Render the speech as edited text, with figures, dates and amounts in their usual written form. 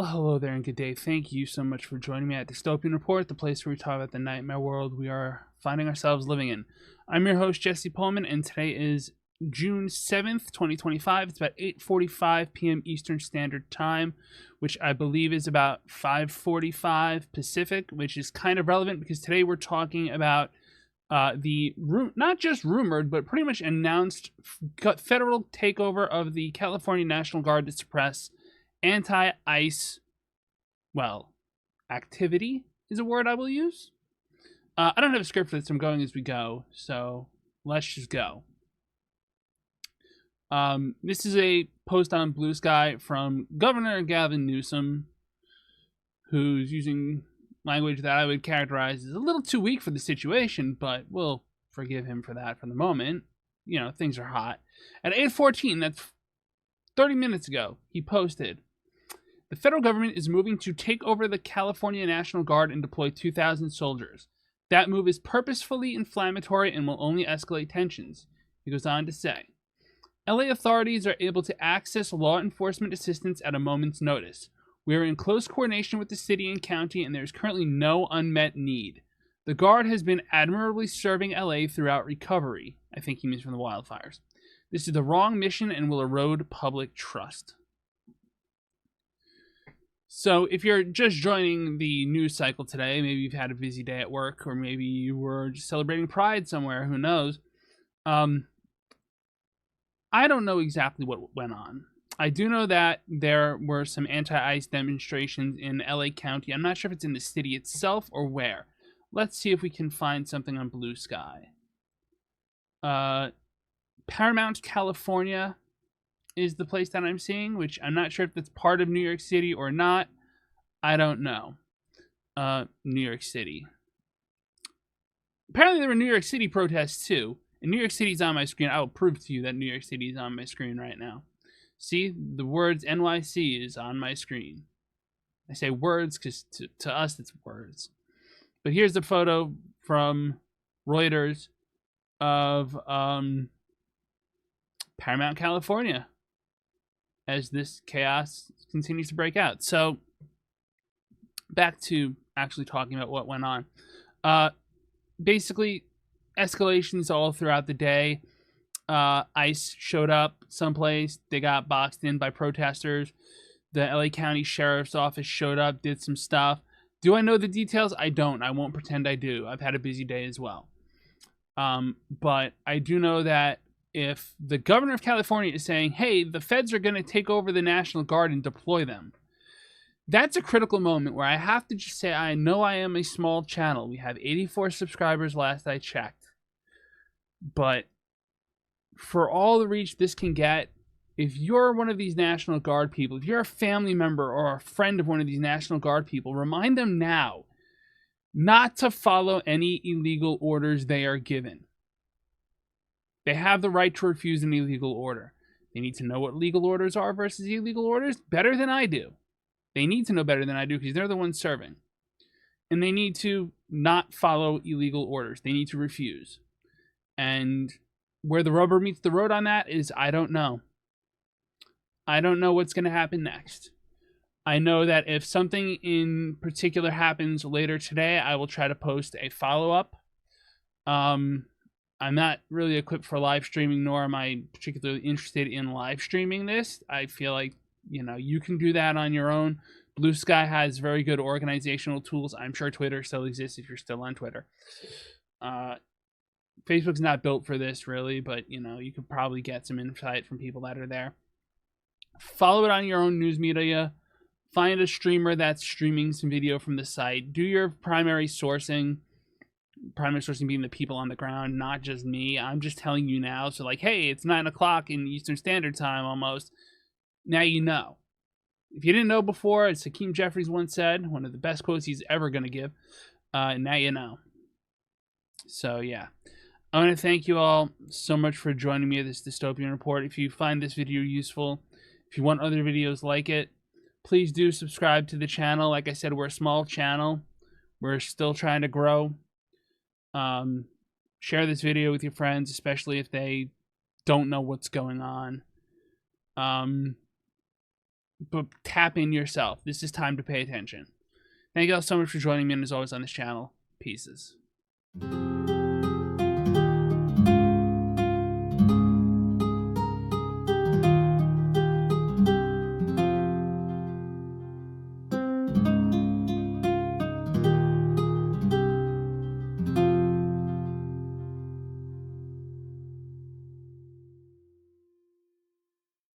Well, hello there and good day. Thank you so much for joining me at Dystopian Report, the place where we talk about the nightmare world we are finding ourselves living in. I'm your host, Jesse Pullman, and today is June 7th, 2025. It's about 8:45 p.m. Eastern Standard Time, which I believe is about 5:45 Pacific, which is kind of relevant because today we're talking about not just rumored, but pretty much announced federal takeover of the California National Guard to suppress anti-ICE, activity is a word I will use. I don't have a script for this. I'm going as we go, so let's just go. This is a post on Blue Sky from Governor Gavin Newsom, who's using language that I would characterize as a little too weak for the situation, but we'll forgive him for that for the moment. You know, things are hot. At 8:14, that's 30 minutes ago, he posted, "The federal government is moving to take over the California National Guard and deploy 2,000 soldiers. That move is purposefully inflammatory and will only escalate tensions." He goes on to say, "LA authorities are able to access law enforcement assistance at a moment's notice. We are in close coordination with the city and county, and there is currently no unmet need. The Guard has been admirably serving LA throughout recovery." I think he means from the wildfires. "This is the wrong mission and will erode public trust." So if you're just joining the news cycle today, maybe you've had a busy day at work, or maybe you were just celebrating Pride somewhere, who knows? I don't know exactly what went on. I do know that there were some anti-ICE demonstrations in LA County. I'm not sure if it's in the city itself or where. Let's see if we can find something on Blue Sky. Paramount, California is the place that I'm seeing, which I'm not sure if that's part of New York City or not. I don't know. New York City. Apparently there were New York City protests too. And New York City's on my screen. I will prove to you that New York City is on my screen right now. See, the words NYC is on my screen. I say words because to us it's words. But here's the photo from Reuters of Paramount, California, as this chaos continues to break out. So back to actually talking about what went on. Basically, escalations all throughout the day. ICE showed up someplace. They got boxed in by protesters. The LA County Sheriff's Office showed up, did some stuff. Do I know the details? I don't. I won't pretend I do. I've had a busy day as well. But I do know that if the governor of California is saying, hey, the feds are going to take over the National Guard and deploy them, that's a critical moment where I have to just say, I know I am a small channel. We have 84 subscribers last I checked. But for all the reach this can get, if you're one of these National Guard people, if you're a family member or a friend of one of these National Guard people, remind them now not to follow any illegal orders they are given. They have the right to refuse an illegal order. They need to know what legal orders are versus illegal orders better than I do. They need to know better than I do because they're the ones serving. And they need to not follow illegal orders. They need to refuse. And where the rubber meets the road on that is I don't know. I don't know what's going to happen next. I know that if something in particular happens later today, I will try to post a follow-up. I'm not really equipped for live streaming, nor am I particularly interested in live streaming this. I feel like, you can do that on your own. Blue Sky has very good organizational tools. I'm sure Twitter still exists if you're still on Twitter. Facebook's not built for this, really, but, you could probably get some insight from people that are there. Follow it on your own news media. Find a streamer that's streaming some video from the site. Do your primary sourcing. Primary sourcing being the people on the ground, not just me. I'm just telling you now. So, hey, it's 9 o'clock in Eastern Standard Time almost. Now you know. If you didn't know before, as Hakeem Jeffries once said, one of the best quotes he's ever going to give, now you know. So, yeah. I want to thank you all so much for joining me at this Dystopian Report. If you find this video useful, if you want other videos like it, please do subscribe to the channel. Like I said, we're a small channel. We're still trying to grow. Share this video with your friends, especially if they don't know what's going on. but tap in yourself. This is time to pay attention. Thank you all so much for joining me, and as always on this channel, pieces.